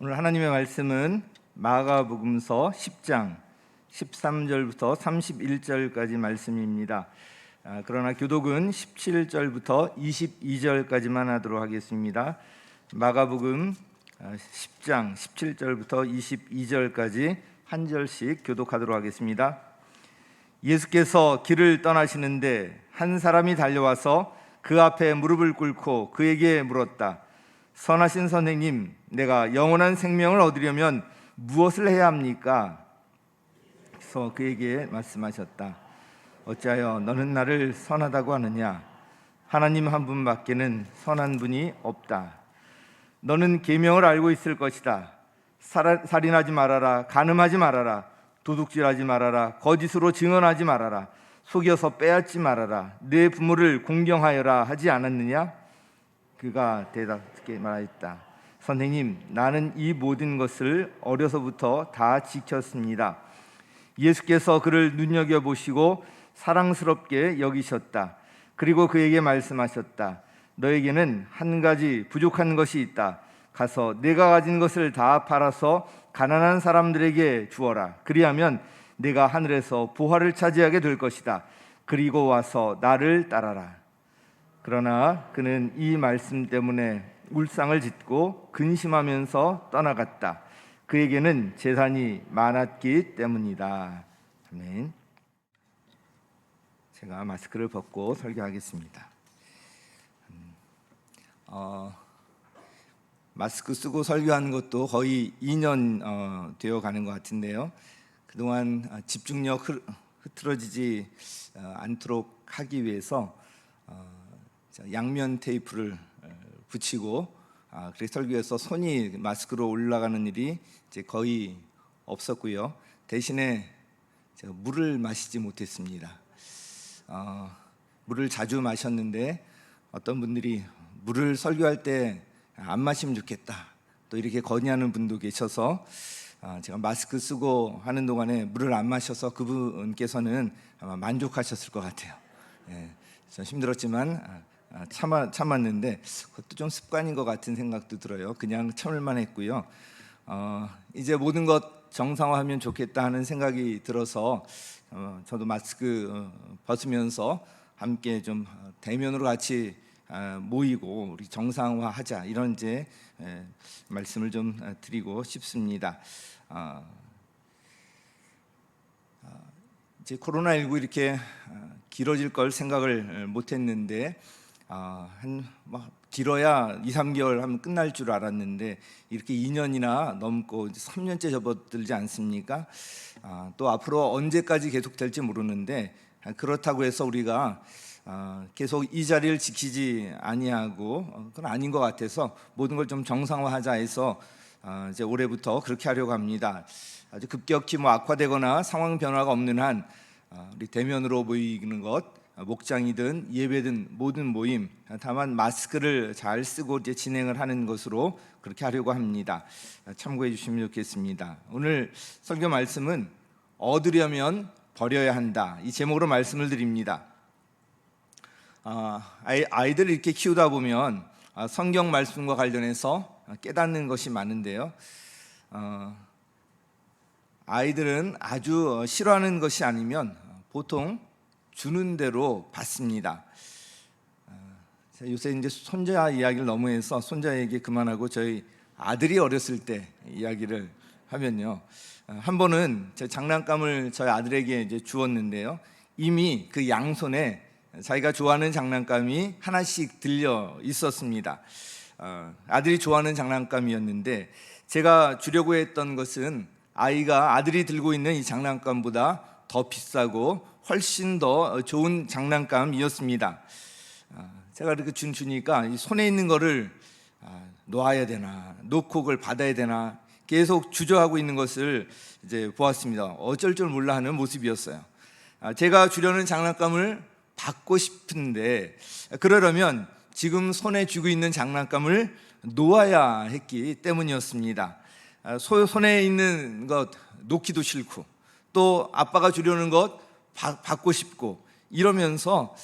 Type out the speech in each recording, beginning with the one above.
오늘 하나님의 말씀은 마가복음서 10장 13절부터 31절까지 말씀입니다. 그러나 교독은 17절부터 22절까지만 하도록 하겠습니다. 마가복음 10장 17절부터 22절까지 한 절씩 교독하도록 하겠습니다. 예수께서 길을 떠나시는데 한 사람이 달려와서 그 앞에 무릎을 꿇고 그에게 물었다. 선하신 선생님, 내가 영원한 생명을 얻으려면 무엇을 해야 합니까? 그래서 그에게 말씀하셨다. 어찌하여 너는 나를 선하다고 하느냐? 하나님 한 분밖에는 선한 분이 없다. 너는 계명을 알고 있을 것이다. 살인하지 말아라, 간음하지 말아라, 도둑질하지 말아라, 거짓으로 증언하지 말아라, 속여서 빼앗지 말아라, 내 부모를 공경하여라 하지 않았느냐? 그가 대답하게 말하였다. 선생님, 나는 이 모든 것을 어려서부터 다 지켰습니다. 예수께서 그를 눈여겨보시고 사랑스럽게 여기셨다. 그리고 그에게 말씀하셨다. 너에게는 한 가지 부족한 것이 있다. 가서 내가 가진 것을 다 팔아서 가난한 사람들에게 주어라. 그리하면 내가 하늘에서 보화를 차지하게 될 것이다. 그리고 와서 나를 따라라. 그러나 그는 이 말씀 때문에 울상을 짓고 근심하면서 떠나갔다. 그에게는 재산이 많았기 때문이다. 아멘. 제가 마스크를 벗고 설교하겠습니다. 마스크 쓰고 설교하는 것도 거의 2년 되어 가는 것 같은데요. 그동안 집중력 흐트러지지 않도록 하기 위해서 양면 테이프를 붙이고 그래서 설교에서 손이 마스크로 올라가는 일이 이제 거의 없었고요. 대신에 제가 물을 마시지 못했습니다. 물을 자주 마셨는데 어떤 분들이 물을 설교할 때 안 마시면 좋겠다 또 이렇게 건의하는 분도 계셔서 제가 마스크 쓰고 하는 동안에 물을 안 마셔서 그분께서는 아마 만족하셨을 것 같아요. 좀 힘들었지만 참았는데 그것도 좀 습관인 것 같은 생각도 들어요. 그냥 참을만 했고요. 이제 모든 것 정상화하면 좋겠다 하는 생각이 들어서 저도 마스크 벗으면서 함께 좀 대면으로 같이 모이고 우리 정상화하자 이런 이제 말씀을 좀 드리고 싶습니다. 이제 코로나19 이렇게 길어질 걸 생각을 못했는데 길어야 2-3개월 하면 끝날 줄 알았는데 이렇게 2년이나 넘고 3년째 접어들지 않습니까? 또 앞으로 언제까지 계속될지 모르는데 그렇다고 해서 우리가 계속 이 자리를 지키지 아니하고 그건 아닌 것 같아서 모든 걸 좀 정상화하자 해서 이제 올해부터 그렇게 하려고 합니다. 아주 급격히 악화되거나 상황 변화가 없는 한 우리 대면으로 모이는 것, 목장이든 예배든 모든 모임 다만 마스크를 잘 쓰고 이제 진행을 하는 것으로 그렇게 하려고 합니다. 참고해 주시면 좋겠습니다. 오늘 설교 말씀은 얻으려면 버려야 한다 이 제목으로 말씀을 드립니다. 아이들을 이렇게 키우다 보면 성경 말씀과 관련해서 깨닫는 것이 많은데요. 아이들은 아주 싫어하는 것이 아니면 보통 주는 대로 받습니다. 요새 이제 손자 이야기를 너무 해서 손자 얘기 그만하고 저희 아들이 어렸을 때 이야기를 하면요. 한 번은 제 장난감을 저희 아들에게 이제 주었는데요. 이미 그 양손에 자기가 좋아하는 장난감이 하나씩 들려 있었습니다. 아들이 좋아하는 장난감이었는데 제가 주려고 했던 것은 아이가 아들이 들고 있는 이 장난감보다 더 비싸고 훨씬 더 좋은 장난감이었습니다. 제가 이렇게 주니까 이 손에 있는 거를 놓아야 되나 놓고 그걸 받아야 되나 계속 주저하고 있는 것을 이제 보았습니다. 어쩔 줄 몰라 하는 모습이었어요. 제가 주려는 장난감을 받고 싶은데 그러려면 지금 손에 쥐고 있는 장난감을 놓아야 했기 때문이었습니다. 손에 있는 것 놓기도 싫고 또 아빠가 주려는 것 받고 싶고 이러면서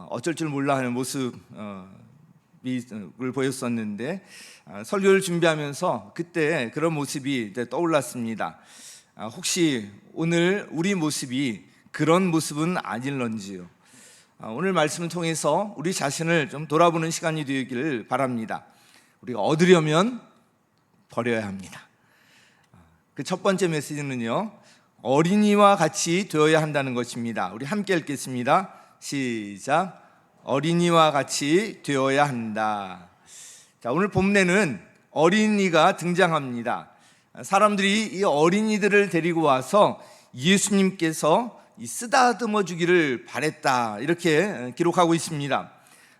어쩔 줄 몰라 하는 모습이 모습을 보였었는데 설교를 준비하면서 그때 그런 모습이 떠올랐습니다. 혹시 오늘 우리 모습이 그런 모습은 아닐런지요. 오늘 말씀을 통해서 우리 자신을 좀 돌아보는 시간이 되기를 바랍니다. 우리가 얻으려면 버려야 합니다. 그 첫 번째 메시지는요, 어린이와 같이 되어야 한다는 것입니다. 우리 함께 읽겠습니다. 시작. 어린이와 같이 되어야 한다. 자, 오늘 본문에는 어린이가 등장합니다. 사람들이 이 어린이들을 데리고 와서 예수님께서 쓰다듬어 주기를 바랬다, 이렇게 기록하고 있습니다.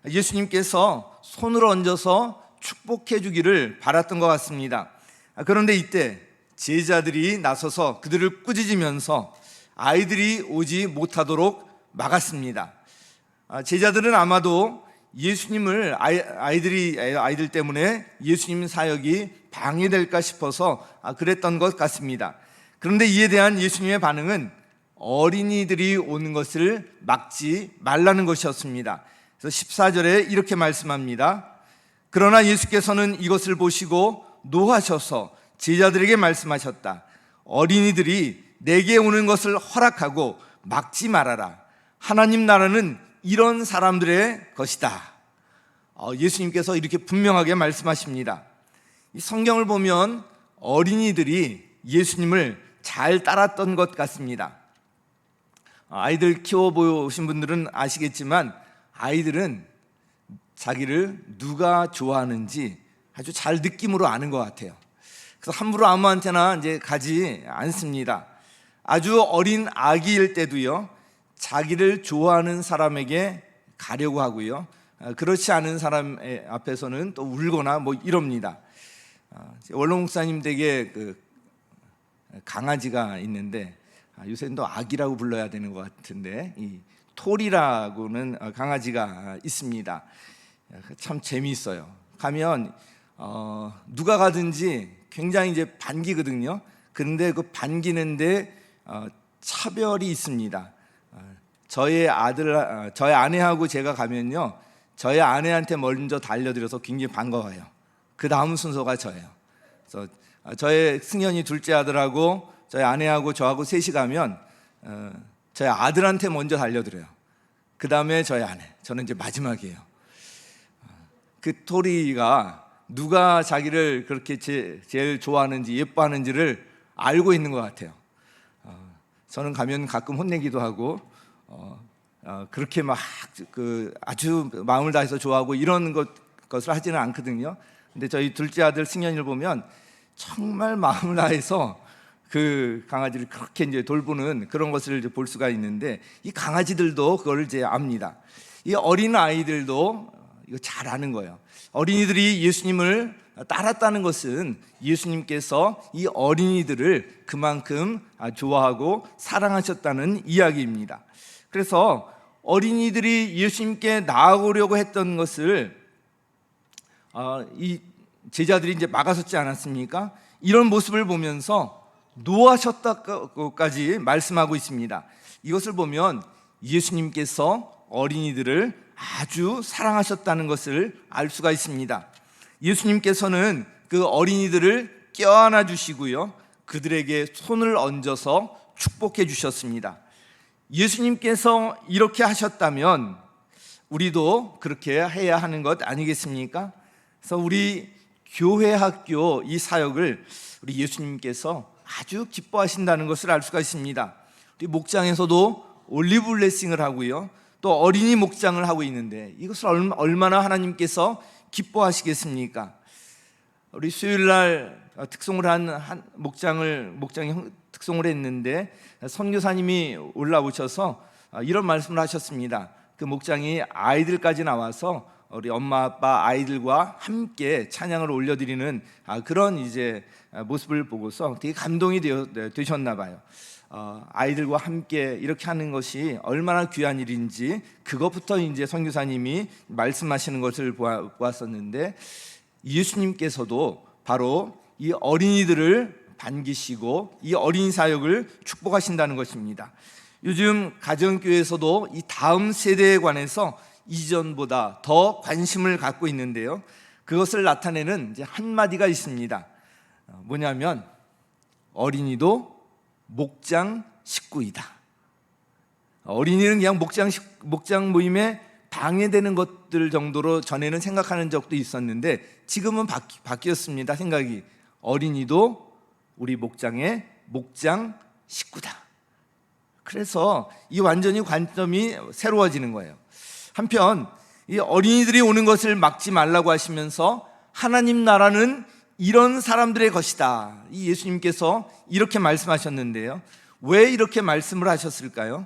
예수님께서 손을 얹어서 축복해 주기를 바랐던 것 같습니다. 그런데 이때 제자들이 나서서 그들을 꾸짖으면서 아이들이 오지 못하도록 막았습니다. 제자들은 아마도 예수님을 아이들 때문에 예수님 사역이 방해될까 싶어서 그랬던 것 같습니다. 그런데 이에 대한 예수님의 반응은 어린이들이 오는 것을 막지 말라는 것이었습니다. 그래서 14절에 이렇게 말씀합니다. 그러나 예수께서는 이것을 보시고 노하셔서 제자들에게 말씀하셨다. 어린이들이 내게 오는 것을 허락하고 막지 말아라. 하나님 나라는 이런 사람들의 것이다. 예수님께서 이렇게 분명하게 말씀하십니다. 이 성경을 보면 어린이들이 예수님을 잘 따랐던 것 같습니다. 아이들 키워보신 분들은 아시겠지만 아이들은 자기를 누가 좋아하는지 아주 잘 느낌으로 아는 것 같아요. 그래서 함부로 아무한테나 이제 가지 않습니다. 아주 어린 아기일 때도요, 자기를 좋아하는 사람에게 가려고 하고요, 그렇지 않은 사람 앞에서는 또 울거나 이럽니다. 원로 목사님 댁에 그 강아지가 있는데 요새는 또 아기라고 불러야 되는 것 같은데, 이 톨이라고는 강아지가 있습니다. 참 재미있어요. 가면 누가 가든지 굉장히 이제 반기거든요. 그런데 그 반기는데 차별이 있습니다. 저희 아내하고 제가 가면요, 저희 아내한테 먼저 달려들어서 굉장히 반가워요. 그 다음 순서가 저예요. 그래서 저의 승현이 둘째 아들하고 저희 아내하고 저하고 셋이 가면 저희 아들한테 먼저 달려들어요. 그 다음에 저희 아내, 저는 이제 마지막이에요. 그 토리가 누가 자기를 그렇게 제일 좋아하는지 예뻐하는지를 알고 있는 것 같아요. 저는 가면 가끔 혼내기도 하고 그렇게 막 아주 마음을 다해서 좋아하고 이런 것을 하지는 않거든요. 근데 저희 둘째 아들 승현이를 보면 정말 마음을 다해서 그 강아지를 그렇게 이제 돌보는 그런 것을 이제 볼 수가 있는데, 이 강아지들도 그걸 이제 압니다. 이 어린 아이들도 이거 잘 아는 거예요. 어린이들이 예수님을 따랐다는 것은 예수님께서 이 어린이들을 그만큼 좋아하고 사랑하셨다는 이야기입니다. 그래서 어린이들이 예수님께 나아오려고 했던 것을 이 제자들이 이제 막아섰지 않았습니까? 이런 모습을 보면서 노하셨다고까지 말씀하고 있습니다. 이것을 보면 예수님께서 어린이들을 아주 사랑하셨다는 것을 알 수가 있습니다. 예수님께서는 그 어린이들을 껴안아 주시고요, 그들에게 손을 얹어서 축복해 주셨습니다. 예수님께서 이렇게 하셨다면 우리도 그렇게 해야 하는 것 아니겠습니까? 그래서 우리 교회 학교 이 사역을 우리 예수님께서 아주 기뻐하신다는 것을 알 수가 있습니다. 우리 목장에서도 올리브 블레싱을 하고요, 또 어린이 목장을 하고 있는데 이것을 얼마나 하나님께서 기뻐하시겠습니까? 우리 수요일날 특송을 한 목장이 특송을 했는데 선교사님이 올라오셔서 이런 말씀을 하셨습니다. 그 목장이 아이들까지 나와서 우리 엄마 아빠 아이들과 함께 찬양을 올려드리는 그런 이제 모습을 보고서 되게 감동이 되셨나 봐요. 아이들과 함께 이렇게 하는 것이 얼마나 귀한 일인지 그것부터 이제 선교사님이 말씀하시는 것을 보았었는데, 예수님께서도 바로 이 어린이들을 반기시고 이 어린이 사역을 축복하신다는 것입니다. 요즘 가정교회에서도 이 다음 세대에 관해서 이전보다 더 관심을 갖고 있는데요. 그것을 나타내는 이제 한마디가 있습니다. 뭐냐면 어린이도 목장 식구이다. 어린이는 그냥 목장 모임에 방해되는 것들 정도로 전에는 생각하는 적도 있었는데 지금은 바뀌었습니다. 생각이 어린이도 우리 목장의 목장 식구다. 그래서 이 완전히 관점이 새로워지는 거예요. 한편 이 어린이들이 오는 것을 막지 말라고 하시면서 하나님 나라는 이런 사람들의 것이다. 이 예수님께서 이렇게 말씀하셨는데요. 왜 이렇게 말씀을 하셨을까요?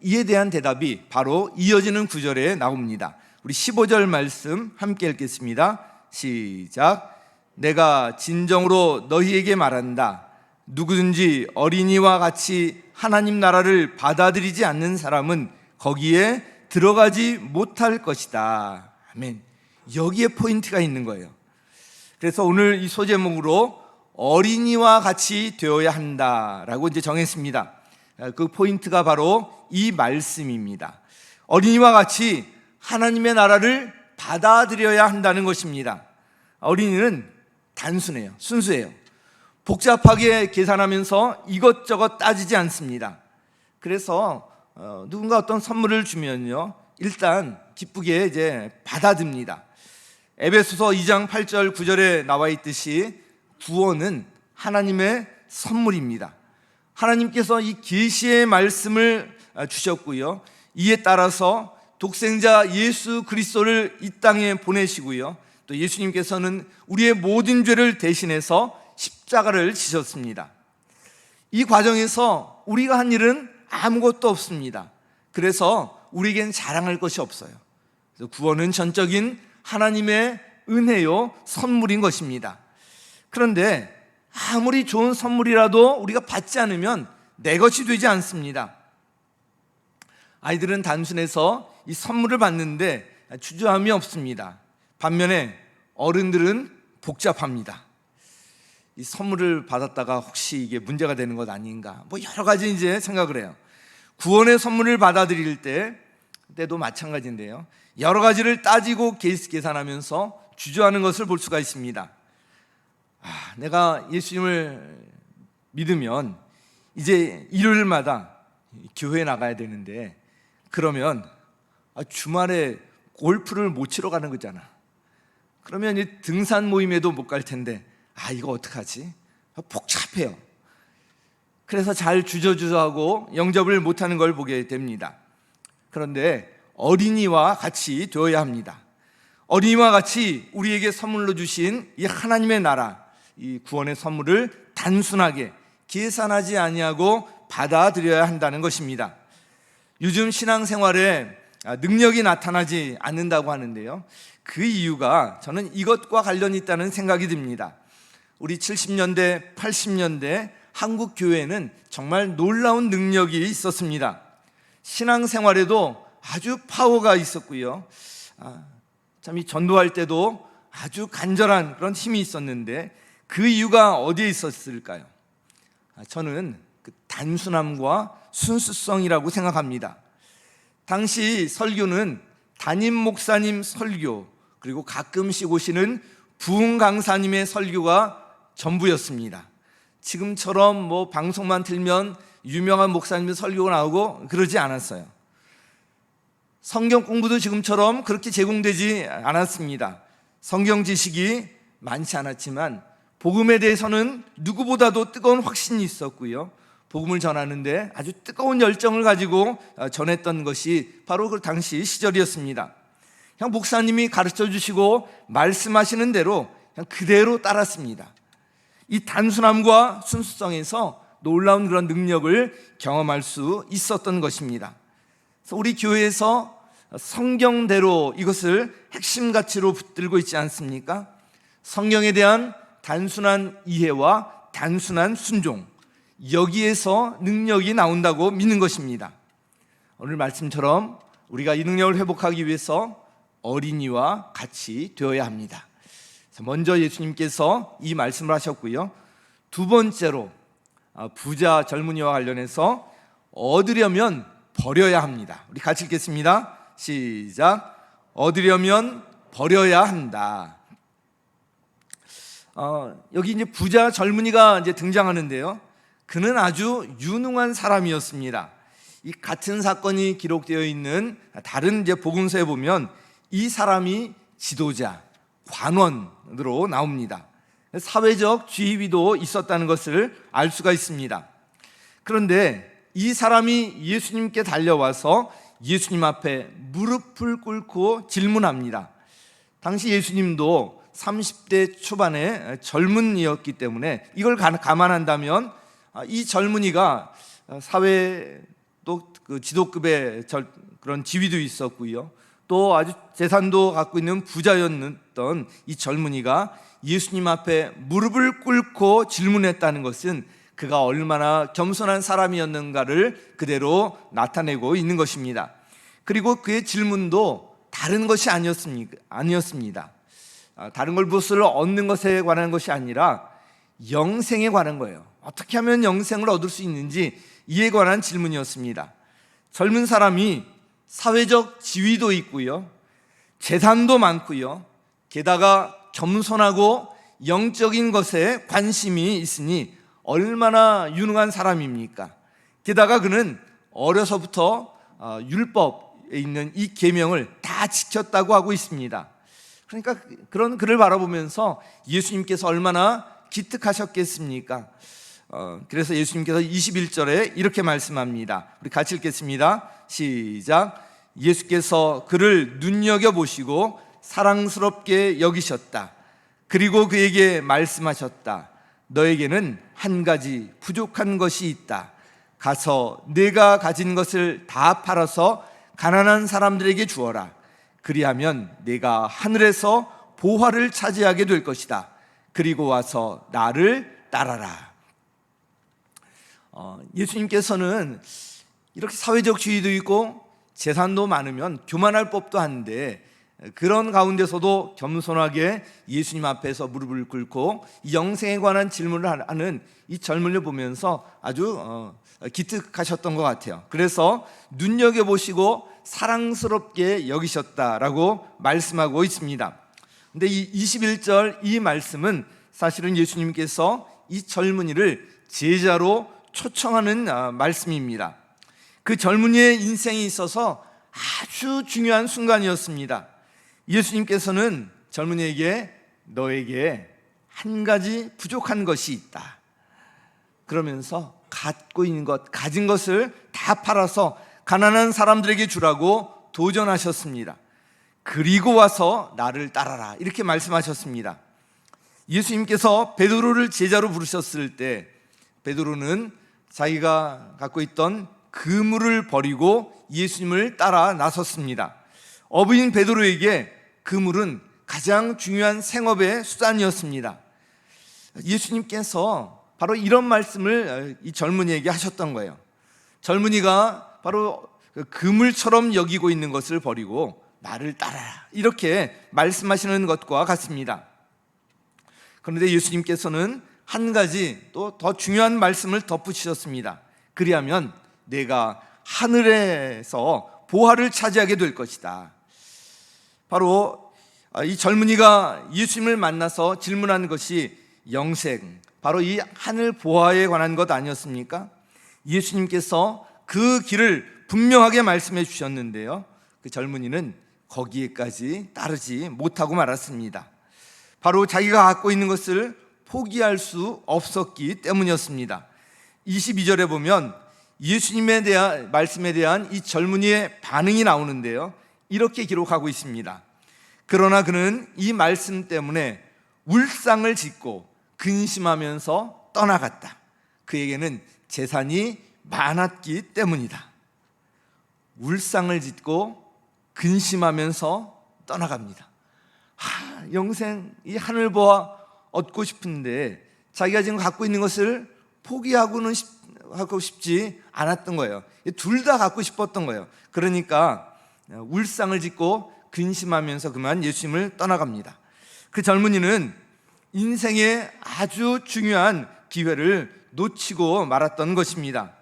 이에 대한 대답이 바로 이어지는 구절에 나옵니다. 우리 15절 말씀 함께 읽겠습니다. 시작. 내가 진정으로 너희에게 말한다. 누구든지 어린이와 같이 하나님 나라를 받아들이지 않는 사람은 거기에 들어가지 못할 것이다. 아멘. 여기에 포인트가 있는 거예요. 그래서 오늘 이 소제목으로 어린이와 같이 되어야 한다라고 이제 정했습니다. 그 포인트가 바로 이 말씀입니다. 어린이와 같이 하나님의 나라를 받아들여야 한다는 것입니다. 어린이는 단순해요. 순수해요. 복잡하게 계산하면서 이것저것 따지지 않습니다. 그래서 누군가 어떤 선물을 주면요, 일단 기쁘게 이제 받아듭니다. 에베소서 2장 8절 9절에 나와 있듯이 구원은 하나님의 선물입니다. 하나님께서 이 계시의 말씀을 주셨고요, 이에 따라서 독생자 예수 그리스도를 이 땅에 보내시고요, 또 예수님께서는 우리의 모든 죄를 대신해서 십자가를 지셨습니다. 이 과정에서 우리가 한 일은 아무것도 없습니다. 그래서 우리에겐 자랑할 것이 없어요. 그래서 구원은 전적인 하나님의 은혜요, 선물인 것입니다. 그런데 아무리 좋은 선물이라도 우리가 받지 않으면 내 것이 되지 않습니다. 아이들은 단순해서 이 선물을 받는데 주저함이 없습니다. 반면에 어른들은 복잡합니다. 이 선물을 받았다가 혹시 이게 문제가 되는 것 아닌가, 뭐 여러 가지 이제 생각을 해요. 구원의 선물을 받아들일 때도 마찬가지인데요. 여러 가지를 따지고 계산하면서 주저하는 것을 볼 수가 있습니다. 내가 예수님을 믿으면 이제 일요일마다 교회에 나가야 되는데, 그러면 주말에 골프를 못 치러 가는 거잖아. 그러면 이 등산 모임에도 못 갈 텐데 이거 어떡하지? 복잡해요. 그래서 잘 주저주저하고 영접을 못하는 걸 보게 됩니다. 그런데 어린이와 같이 되어야 합니다. 어린이와 같이 우리에게 선물로 주신 이 하나님의 나라, 이 구원의 선물을 단순하게 계산하지 아니하고 받아들여야 한다는 것입니다. 요즘 신앙생활에 능력이 나타나지 않는다고 하는데요, 그 이유가 저는 이것과 관련이 있다는 생각이 듭니다. 우리 70년대, 80년대 한국 교회는 정말 놀라운 능력이 있었습니다. 신앙생활에도 아주 파워가 있었고요, 참 이 전도할 때도 아주 간절한 그런 힘이 있었는데 그 이유가 어디에 있었을까요? 저는 그 단순함과 순수성이라고 생각합니다. 당시 설교는 담임 목사님 설교, 그리고 가끔씩 오시는 부흥 강사님의 설교가 전부였습니다. 지금처럼 뭐 방송만 틀면 유명한 목사님의 설교가 나오고 그러지 않았어요. 성경 공부도 지금처럼 그렇게 제공되지 않았습니다. 성경 지식이 많지 않았지만 복음에 대해서는 누구보다도 뜨거운 확신이 있었고요, 복음을 전하는데 아주 뜨거운 열정을 가지고 전했던 것이 바로 그 당시 시절이었습니다. 그냥 목사님이 가르쳐 주시고 말씀하시는 대로 그냥 그대로 따랐습니다. 이 단순함과 순수성에서 놀라운 그런 능력을 경험할 수 있었던 것입니다. 그래서 우리 교회에서 성경대로 이것을 핵심 가치로 붙들고 있지 않습니까? 성경에 대한 단순한 이해와 단순한 순종, 여기에서 능력이 나온다고 믿는 것입니다. 오늘 말씀처럼 우리가 이 능력을 회복하기 위해서 어린이와 같이 되어야 합니다. 먼저 예수님께서 이 말씀을 하셨고요, 두 번째로 부자 젊은이와 관련해서 얻으려면 버려야 합니다. 우리 같이 읽겠습니다. 시작. 얻으려면 버려야 한다. 여기 이제 부자 젊은이가 이제 등장하는데요. 그는 아주 유능한 사람이었습니다. 이 같은 사건이 기록되어 있는 다른 이제 복음서에 보면 이 사람이 지도자, 관원으로 나옵니다. 사회적 지위도 있었다는 것을 알 수가 있습니다. 그런데 이 사람이 예수님께 달려와서 예수님 앞에 무릎을 꿇고 질문합니다. 당시 예수님도 30대 초반의 젊은이였기 때문에 이걸 감안한다면 이 젊은이가 사회 또 그 지도급의 그런 지위도 있었고요. 또 아주 재산도 갖고 있는 부자였던 이 젊은이가 예수님 앞에 무릎을 꿇고 질문했다는 것은 그가 얼마나 겸손한 사람이었는가를 그대로 나타내고 있는 것입니다. 그리고 그의 질문도 다른 것이 아니었습니다. 다른 걸 무엇을 얻는 것에 관한 것이 아니라 영생에 관한 거예요. 어떻게 하면 영생을 얻을 수 있는지 이에 관한 질문이었습니다. 젊은 사람이 사회적 지위도 있고요, 재산도 많고요, 게다가 겸손하고 영적인 것에 관심이 있으니 얼마나 유능한 사람입니까? 게다가 그는 어려서부터 율법에 있는 이 계명을 다 지켰다고 하고 있습니다. 그러니까 그런 그를 바라보면서 예수님께서 얼마나 기특하셨겠습니까? 그래서 예수님께서 21절에 이렇게 말씀합니다. 우리 같이 읽겠습니다. 시작. 예수께서 그를 눈여겨보시고 사랑스럽게 여기셨다. 그리고 그에게 말씀하셨다. 너에게는 한 가지 부족한 것이 있다. 가서 네가 가진 것을 다 팔아서 가난한 사람들에게 주어라. 그리하면 네가 하늘에서 보화를 차지하게 될 것이다. 그리고 와서 나를 따라라. 예수님께서는 이렇게 사회적 지위도 있고 재산도 많으면 교만할 법도 한데 그런 가운데서도 겸손하게 예수님 앞에서 무릎을 꿇고 영생에 관한 질문을 하는 이 젊은이를 보면서 아주 기특하셨던 것 같아요. 그래서 눈여겨보시고 사랑스럽게 여기셨다라고 말씀하고 있습니다. 근데 이 21절 이 말씀은 사실은 예수님께서 이 젊은이를 제자로 초청하는 말씀입니다. 그 젊은이의 인생에 있어서 아주 중요한 순간이었습니다. 예수님께서는 젊은이에게 너에게 한 가지 부족한 것이 있다. 그러면서 갖고 있는 것, 가진 것을 다 팔아서 가난한 사람들에게 주라고 도전하셨습니다. 그리고 와서 나를 따라라 이렇게 말씀하셨습니다. 예수님께서 베드로를 제자로 부르셨을 때 베드로는 자기가 갖고 있던 그물을 버리고 예수님을 따라 나섰습니다. 어부인 베드로에게 그물은 가장 중요한 생업의 수단이었습니다. 예수님께서 바로 이런 말씀을 이 젊은이에게 하셨던 거예요. 젊은이가 바로 그물처럼 여기고 있는 것을 버리고 나를 따라라 이렇게 말씀하시는 것과 같습니다. 그런데 예수님께서는 한 가지 또 더 중요한 말씀을 덧붙이셨습니다. 그리하면 내가 하늘에서 보화를 차지하게 될 것이다. 바로 이 젊은이가 예수님을 만나서 질문한 것이 영생, 바로 이 하늘 보화에 관한 것 아니었습니까? 예수님께서 그 길을 분명하게 말씀해 주셨는데요, 그 젊은이는 거기에까지 따르지 못하고 말았습니다. 바로 자기가 갖고 있는 것을 포기할 수 없었기 때문이었습니다. 22절에 보면 예수님에 대한 말씀에 대한 이 젊은이의 반응이 나오는데요, 이렇게 기록하고 있습니다. 그러나 그는 이 말씀 때문에 울상을 짓고 근심하면서 떠나갔다. 그에게는 재산이 많았기 때문이다. 울상을 짓고 근심하면서 떠나갑니다. 영생, 이 하늘보화 얻고 싶은데 자기가 지금 갖고 있는 것을 하고 싶지 않았던 거예요. 둘 다 갖고 싶었던 거예요. 그러니까 울상을 짓고 근심하면서 그만 예수님을 떠나갑니다. 그 젊은이는 인생의 아주 중요한 기회를 놓치고 말았던 것입니다.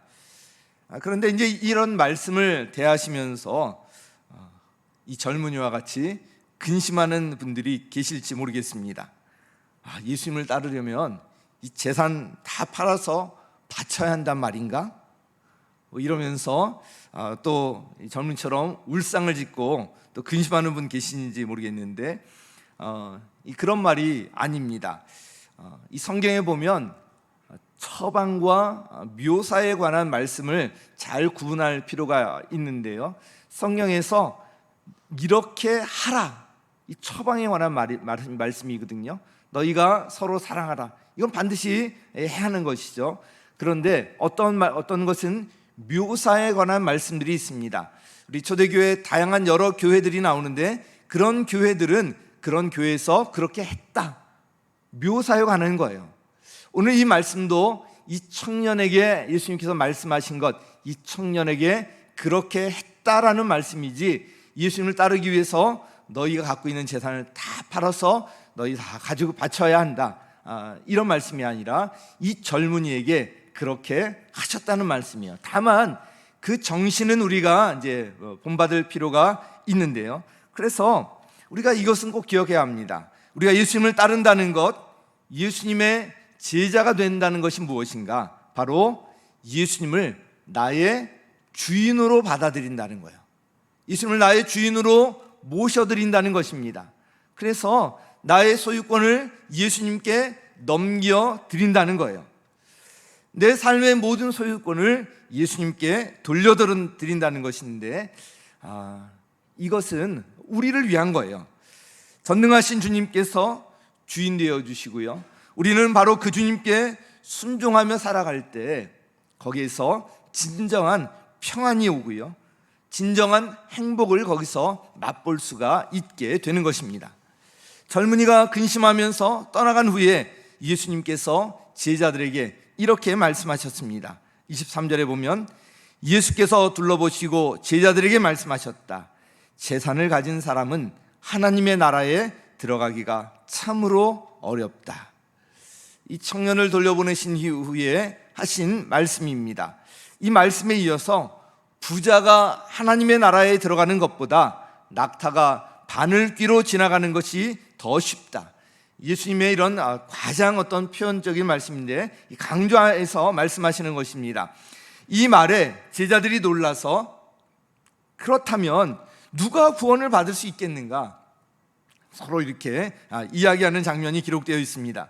그런데 이제 이런 말씀을 대하시면서 이 젊은이와 같이 근심하는 분들이 계실지 모르겠습니다. 예수님을 따르려면 이 재산 다 팔아서 바쳐야 한단 말인가? 이러면서 또 젊은이처럼 울상을 짓고 또 근심하는 분 계시는지 모르겠는데 그런 말이 아닙니다. 이 성경에 보면 처방과 묘사에 관한 말씀을 잘 구분할 필요가 있는데요, 성경에서 이렇게 하라, 이 처방에 관한 말씀이거든요. 너희가 서로 사랑하라, 이건 반드시 해야 하는 것이죠. 그런데 어떤 것은 묘사에 관한 말씀들이 있습니다. 우리 초대교회 다양한 여러 교회들이 나오는데 그런 교회들은 그런 교회에서 그렇게 했다, 묘사에 관한 거예요. 오늘 이 말씀도 이 청년에게 예수님께서 말씀하신 것, 이 청년에게 그렇게 했다라는 말씀이지, 예수님을 따르기 위해서 너희가 갖고 있는 재산을 다 팔아서 너희 다 가지고 바쳐야 한다, 이런 말씀이 아니라 이 젊은이에게 그렇게 하셨다는 말씀이에요. 다만 그 정신은 우리가 이제 본받을 필요가 있는데요, 그래서 우리가 이것은 꼭 기억해야 합니다. 우리가 예수님을 따른다는 것, 예수님의 제자가 된다는 것이 무엇인가? 바로 예수님을 나의 주인으로 받아들인다는 거예요. 예수님을 나의 주인으로 모셔드린다는 것입니다. 그래서 나의 소유권을 예수님께 넘겨드린다는 거예요. 내 삶의 모든 소유권을 예수님께 돌려드린다는 것인데, 이것은 우리를 위한 거예요. 전능하신 주님께서 주인 되어주시고요, 우리는 바로 그 주님께 순종하며 살아갈 때 거기에서 진정한 평안이 오고요, 진정한 행복을 거기서 맛볼 수가 있게 되는 것입니다. 젊은이가 근심하면서 떠나간 후에 예수님께서 제자들에게 이렇게 말씀하셨습니다. 23절에 보면 예수께서 둘러보시고 제자들에게 말씀하셨다. 재산을 가진 사람은 하나님의 나라에 들어가기가 참으로 어렵다. 이 청년을 돌려보내신 이후에 하신 말씀입니다. 이 말씀에 이어서 부자가 하나님의 나라에 들어가는 것보다 낙타가 바늘귀로 지나가는 것이 더 쉽다. 예수님의 이런 과장 어떤 표현적인 말씀인데 강조해서 말씀하시는 것입니다. 이 말에 제자들이 놀라서 그렇다면 누가 구원을 받을 수 있겠는가? 서로 이렇게 이야기하는 장면이 기록되어 있습니다.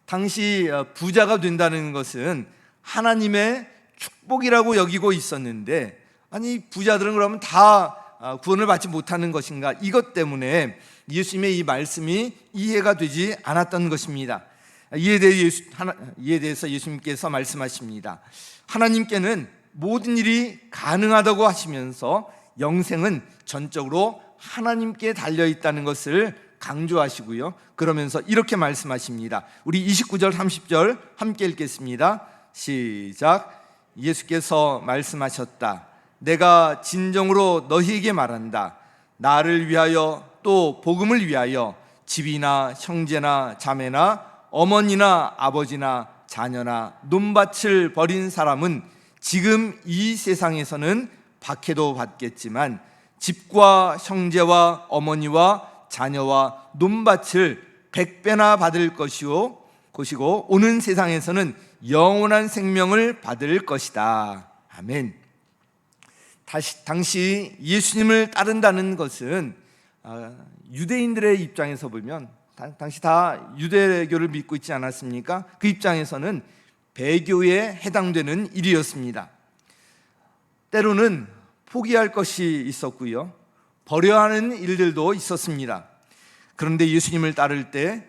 당시 부자가 된다는 것은 하나님의 축복이라고 여기고 있었는데, 아니 부자들은 그러면 다 구원을 받지 못하는 것인가? 이것 때문에 예수님의 이 말씀이 이해가 되지 않았던 것입니다. 이에 대해서 예수님께서 말씀하십니다. 하나님께는 모든 일이 가능하다고 하시면서 영생은 전적으로 하나님께 달려있다는 것을 강조하시고요, 그러면서 이렇게 말씀하십니다. 우리 29절 30절 함께 읽겠습니다. 시작. 예수께서 말씀하셨다. 내가 진정으로 너희에게 말한다. 나를 위하여 또 복음을 위하여 집이나 형제나 자매나 어머니나 아버지나 자녀나 논밭을 버린 사람은 지금 이 세상에서는 박해도 받겠지만 집과 형제와 어머니와 자녀와 논밭을 100배나 받을 것이고 오는 세상에서는 영원한 생명을 받을 것이다. 아멘. 당시 예수님을 따른다는 것은 유대인들의 입장에서 보면, 당시 다 유대교를 믿고 있지 않았습니까? 그 입장에서는 배교에 해당되는 일이었습니다. 때로는 포기할 것이 있었고요, 버려야 하는 일들도 있었습니다. 그런데 예수님을 따를 때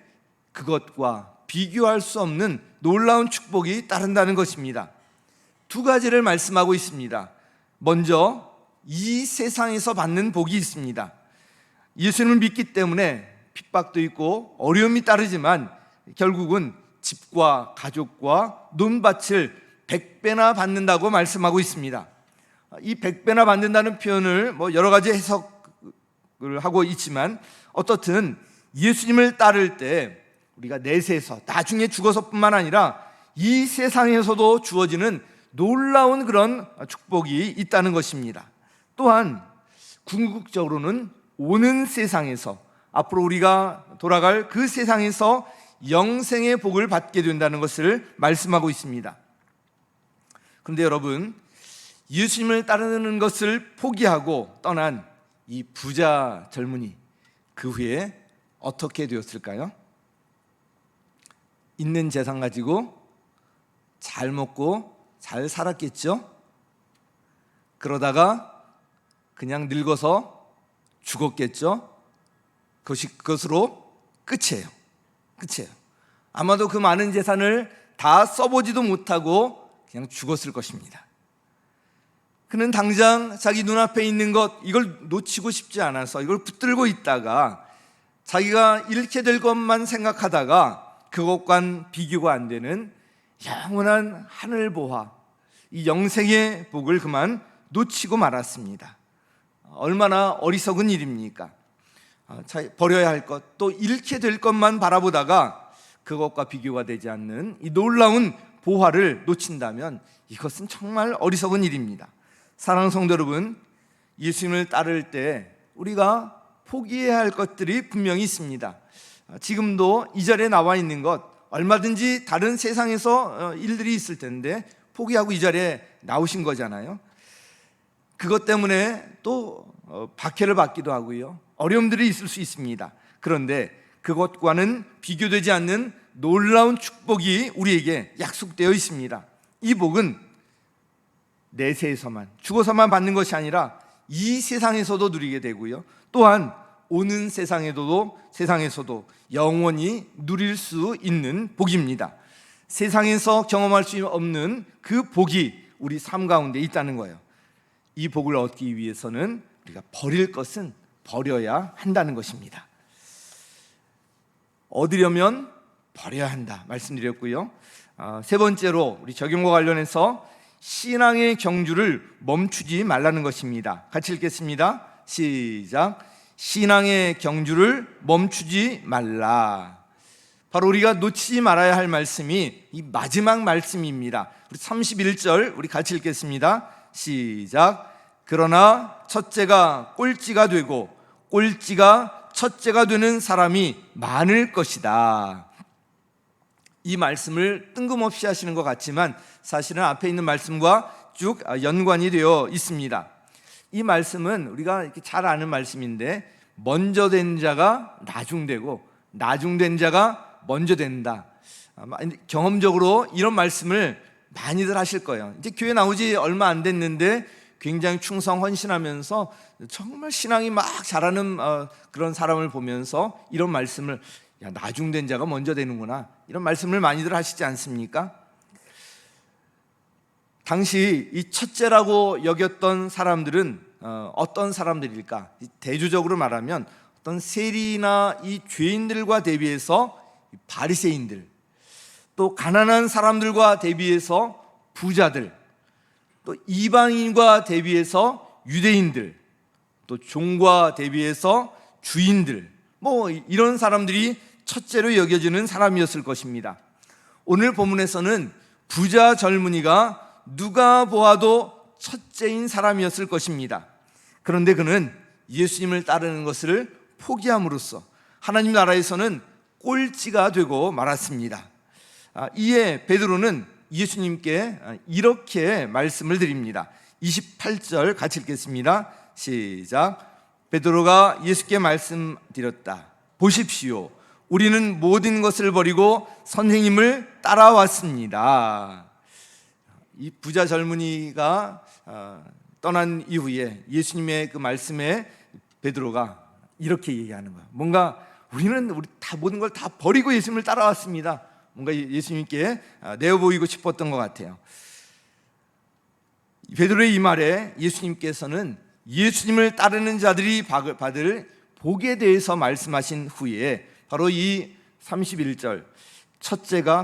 그것과 비교할 수 없는 놀라운 축복이 따른다는 것입니다. 두 가지를 말씀하고 있습니다. 먼저 이 세상에서 받는 복이 있습니다. 예수님을 믿기 때문에 핍박도 있고 어려움이 따르지만 결국은 집과 가족과 논밭을 100배나 받는다고 말씀하고 있습니다. 이 100배나 받는다는 표현을 여러 가지 해석을 하고 있지만, 어떻든 예수님을 따를 때 우리가 내세에서 나중에 죽어서뿐만 아니라 이 세상에서도 주어지는 놀라운 그런 축복이 있다는 것입니다. 또한 궁극적으로는 오는 세상에서, 앞으로 우리가 돌아갈 그 세상에서 영생의 복을 받게 된다는 것을 말씀하고 있습니다. 그런데 여러분, 예수님을 따르는 것을 포기하고 떠난 이 부자 젊은이, 그 후에 어떻게 되었을까요? 있는 재산 가지고 잘 먹고 잘 살았겠죠? 그러다가 그냥 늙어서 죽었겠죠? 그것으로 끝이에요. 아마도 그 많은 재산을 다 써보지도 못하고 그냥 죽었을 것입니다. 그는 당장 자기 눈앞에 있는 것, 이걸 놓치고 싶지 않아서 이걸 붙들고 있다가 자기가 잃게 될 것만 생각하다가 그것과는 비교가 안 되는 영원한 하늘보화, 이 영생의 복을 그만 놓치고 말았습니다. 얼마나 어리석은 일입니까? 버려야 할 것, 또 잃게 될 것만 바라보다가 그것과 비교가 되지 않는 이 놀라운 보화를 놓친다면 이것은 정말 어리석은 일입니다. 사랑하는 성도 여러분, 예수님을 따를 때 우리가 포기해야 할 것들이 분명히 있습니다. 지금도 이 자리에 나와 있는 것, 얼마든지 다른 세상에서 일들이 있을 텐데 포기하고 이 자리에 나오신 거잖아요. 그것 때문에 또 박해를 받기도 하고요, 어려움들이 있을 수 있습니다. 그런데 그것과는 비교되지 않는 놀라운 축복이 우리에게 약속되어 있습니다. 이 복은 내세에서만, 죽어서만 받는 것이 아니라 이 세상에서도 누리게 되고요, 또한 오는 세상에서도 영원히 누릴 수 있는 복입니다. 세상에서 경험할 수 없는 그 복이 우리 삶 가운데 있다는 거예요. 이 복을 얻기 위해서는 우리가 버릴 것은 버려야 한다는 것입니다. 얻으려면 버려야 한다 말씀드렸고요. 세 번째로 우리 적용과 관련해서 신앙의 경주를 멈추지 말라는 것입니다. 같이 읽겠습니다. 시작. 신앙의 경주를 멈추지 말라. 바로 우리가 놓치지 말아야 할 말씀이 이 마지막 말씀입니다. 우리 31절 우리 같이 읽겠습니다. 시작. 그러나 첫째가 꼴찌가 되고 꼴찌가 첫째가 되는 사람이 많을 것이다. 이 말씀을 뜬금없이 하시는 것 같지만 사실은 앞에 있는 말씀과 쭉 연관이 되어 있습니다. 이 말씀은 우리가 이렇게 잘 아는 말씀인데, 먼저 된 자가 나중되고 나중된 자가 먼저 된다. 경험적으로 이런 말씀을 많이들 하실 거예요. 이제 교회 나오지 얼마 안 됐는데 굉장히 충성 헌신하면서 정말 신앙이 막 잘하는 그런 사람을 보면서 이런 말씀을, 야, 나중된 자가 먼저 되는구나, 이런 말씀을 많이들 하시지 않습니까? 당시 이 첫째라고 여겼던 사람들은 어떤 사람들일까? 대조적으로 말하면 어떤 세리나 이 죄인들과 대비해서 바리새인들, 또 가난한 사람들과 대비해서 부자들, 또 이방인과 대비해서 유대인들, 또 종과 대비해서 주인들, 이런 사람들이 첫째로 여겨지는 사람이었을 것입니다. 오늘 본문에서는 부자 젊은이가 누가 보아도 첫째인 사람이었을 것입니다. 그런데 그는 예수님을 따르는 것을 포기함으로써 하나님 나라에서는 꼴찌가 되고 말았습니다. 이에 베드로는 예수님께 이렇게 말씀을 드립니다. 28절 같이 읽겠습니다. 시작. 베드로가 예수께 말씀드렸다. 보십시오, 우리는 모든 것을 버리고 선생님을 따라왔습니다. 이 부자 젊은이가 떠난 이후에 예수님의 그 말씀에 베드로가 이렇게 얘기하는 거야. 뭔가 우리 다 모든 걸 다 버리고 예수님을 따라왔습니다. 뭔가 예수님께 내어 보이고 싶었던 것 같아요. 베드로의 이 말에 예수님께서는 예수님을 따르는 자들이 받을 복에 대해서 말씀하신 후에 바로 이 31절,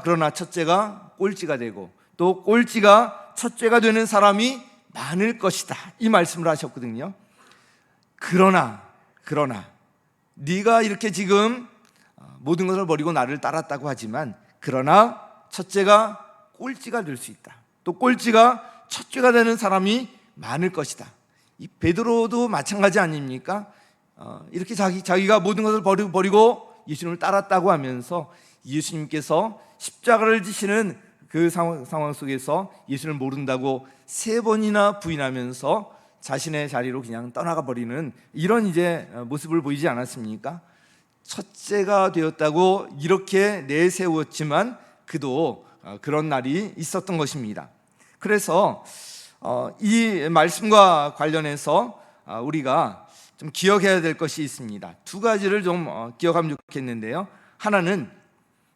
그러나 첫째가 꼴찌가 되고 또 꼴찌가 첫째가 되는 사람이 많을 것이다, 이 말씀을 하셨거든요. 그러나 네가 이렇게 지금 모든 것을 버리고 나를 따랐다고 하지만, 그러나 첫째가 꼴찌가 될 수 있다, 또 꼴찌가 첫째가 되는 사람이 많을 것이다, 이 베드로도 마찬가지 아닙니까? 이렇게 자기가 모든 것을 버리고 예수님을 따랐다고 하면서 예수님께서 십자가를 지시는 그 상황 속에서 예수를 모른다고 3번이나 부인하면서 자신의 자리로 그냥 떠나가 버리는 이런 이제 모습을 보이지 않았습니까? 첫째가 되었다고 이렇게 내세웠지만 그도 그런 날이 있었던 것입니다. 그래서 이 말씀과 관련해서 우리가 좀 기억해야 될 것이 있습니다. 2가지를 좀 기억하면 좋겠는데요. 하나는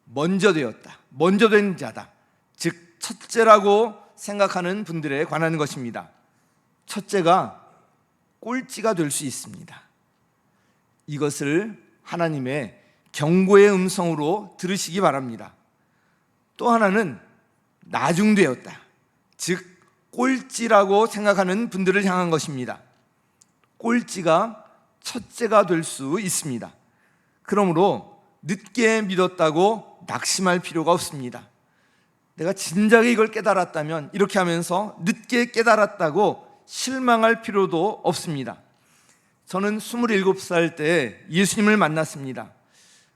먼저 되었다, 먼저 된 자다, 즉 첫째라고 생각하는 분들에 관한 것입니다. 첫째가 꼴찌가 될 수 있습니다. 이것을 하나님의 경고의 음성으로 들으시기 바랍니다. 또 하나는 나중되었다, 즉 꼴찌라고 생각하는 분들을 향한 것입니다. 꼴찌가 첫째가 될 수 있습니다. 그러므로 늦게 믿었다고 낙심할 필요가 없습니다. 내가 진작에 이걸 깨달았다면 이렇게 하면서 늦게 깨달았다고 실망할 필요도 없습니다. 저는 27살 때 예수님을 만났습니다.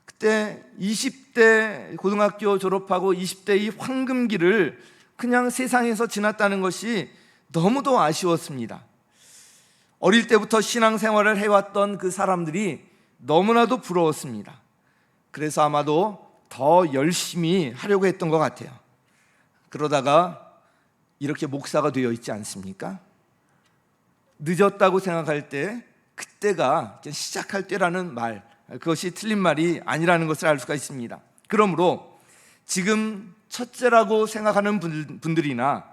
그때 20대 고등학교 졸업하고 20대 이 황금기를 그냥 세상에서 지났다는 것이 너무도 아쉬웠습니다. 어릴 때부터 신앙생활을 해왔던 그 사람들이 너무나도 부러웠습니다. 그래서 아마도 더 열심히 하려고 했던 것 같아요. 그러다가 이렇게 목사가 되어 있지 않습니까? 늦었다고 생각할 때 그때가 시작할 때라는 말, 그것이 틀린 말이 아니라는 것을 알 수가 있습니다. 그러므로 지금 첫째라고 생각하는 분들이나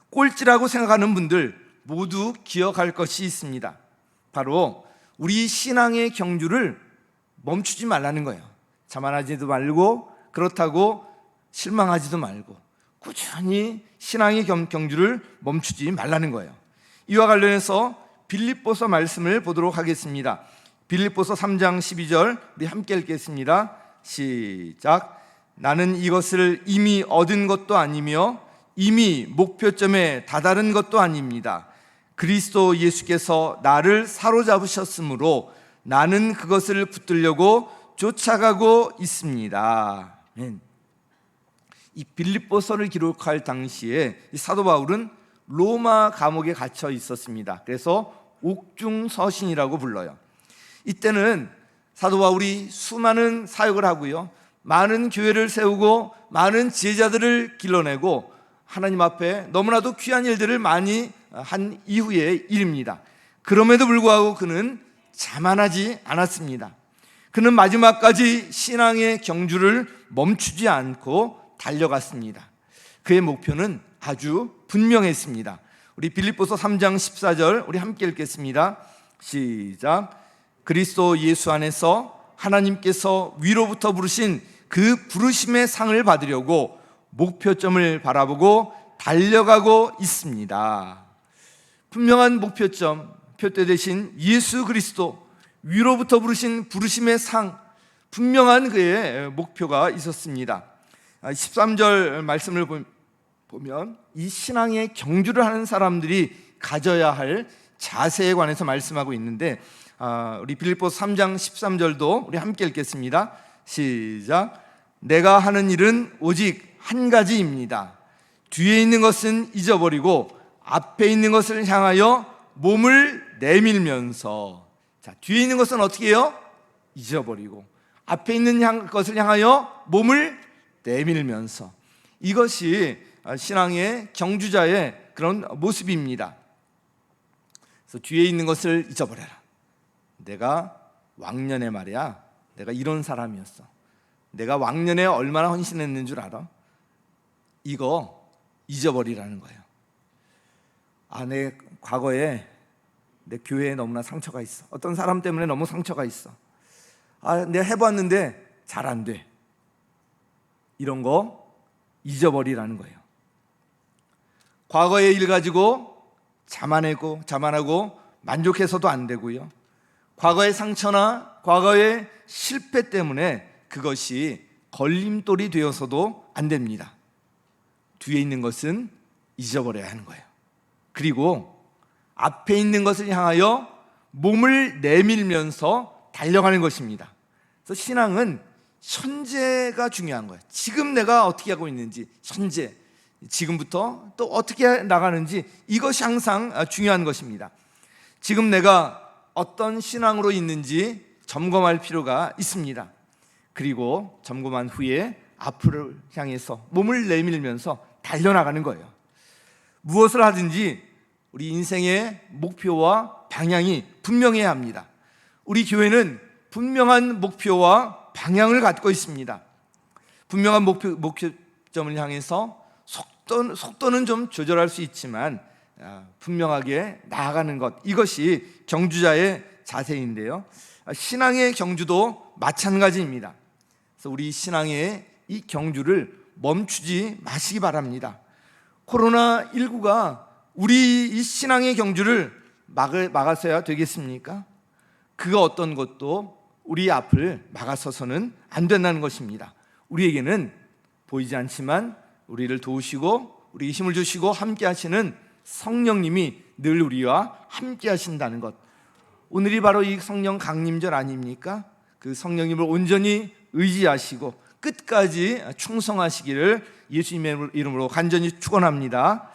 꼴찌라고 생각하는 분들 모두 기억할 것이 있습니다. 바로 우리 신앙의 경주를 멈추지 말라는 거예요. 자만하지도 말고 그렇다고 실망하지도 말고 꾸준히 신앙의 경주를 멈추지 말라는 거예요. 이와 관련해서 빌립보서 말씀을 보도록 하겠습니다. 빌립보서 3장 12절 우리 함께 읽겠습니다. 시작. 나는 이것을 이미 얻은 것도 아니며 이미 목표점에 다다른 것도 아닙니다. 그리스도 예수께서 나를 사로잡으셨으므로 나는 그것을 붙들려고 쫓아가고 있습니다. 이 빌립보서를 기록할 당시에 이 사도 바울은 로마 감옥에 갇혀 있었습니다. 그래서 옥중서신이라고 불러요. 이때는 사도 바울이 수많은 사역을 하고요, 많은 교회를 세우고 많은 제자들을 길러내고 하나님 앞에 너무나도 귀한 일들을 많이 한 이후의 일입니다. 그럼에도 불구하고 그는 자만하지 않았습니다. 그는 마지막까지 신앙의 경주를 멈추지 않고 달려갔습니다. 그의 목표는 아주 분명했습니다. 우리 빌립보서 3장 14절 우리 함께 읽겠습니다. 시작. 그리스도 예수 안에서 하나님께서 위로부터 부르신 그 부르심의 상을 받으려고 목표점을 바라보고 달려가고 있습니다. 분명한 목표점, 표대 대신 예수 그리스도, 위로부터 부르신 부르심의 상, 분명한 그의 목표가 있었습니다. 13절 말씀을 보면 이 신앙의 경주를 하는 사람들이 가져야 할 자세에 관해서 말씀하고 있는데, 우리 빌립보서 3장 13절도 우리 함께 읽겠습니다. 시작. 내가 하는 일은 오직 한 가지입니다. 뒤에 있는 것은 잊어버리고 앞에 있는 것을 향하여 몸을 내밀면서, 자, 뒤에 있는 것은 어떻게 해요? 잊어버리고 앞에 있는 것을 향하여 몸을 내밀면서, 이것이 신앙의 경주자의 그런 모습입니다. 그래서 뒤에 있는 것을 잊어버려라. 내가 왕년에 말이야, 내가 이런 사람이었어. 내가 왕년에 얼마나 헌신했는 줄 알아? 이거 잊어버리라는 거예요. 내 과거에 내 교회에 너무나 상처가 있어. 어떤 사람 때문에 너무 상처가 있어. 내가 해봤는데 잘 안 돼. 이런 거 잊어버리라는 거예요. 과거의 일 가지고 자만하고 만족해서도 안 되고요. 과거의 상처나 과거의 실패 때문에 그것이 걸림돌이 되어서도 안 됩니다. 뒤에 있는 것은 잊어버려야 하는 거예요. 그리고 앞에 있는 것을 향하여 몸을 내밀면서 달려가는 것입니다. 그래서 신앙은 현재가 중요한 거예요. 지금 내가 어떻게 하고 있는지, 현재, 지금부터 또 어떻게 나가는지, 이것이 항상 중요한 것입니다. 지금 내가 어떤 신앙으로 있는지 점검할 필요가 있습니다. 그리고 점검한 후에 앞을 향해서 몸을 내밀면서 달려나가는 거예요. 무엇을 하든지 우리 인생의 목표와 방향이 분명해야 합니다. 우리 교회는 분명한 목표와 방향을 갖고 있습니다. 분명한 목표점을 향해서 속도는 좀 조절할 수 있지만 분명하게 나아가는 것, 이것이 경주자의 자세인데요. 신앙의 경주도 마찬가지입니다. 그래서 우리 신앙의 이 경주를 멈추지 마시기 바랍니다. 코로나19가 우리 이 신앙의 경주를 막아서야 되겠습니까? 그 어떤 것도 우리 앞을 막아서서는 안 된다는 것입니다. 우리에게는 보이지 않지만 우리를 도우시고 우리에게 힘을 주시고 함께 하시는 성령님이 늘 우리와 함께 하신다는 것, 오늘이 바로 이 성령 강림절 아닙니까? 그 성령님을 온전히 의지하시고 끝까지 충성하시기를 예수님의 이름으로 간절히 축원합니다.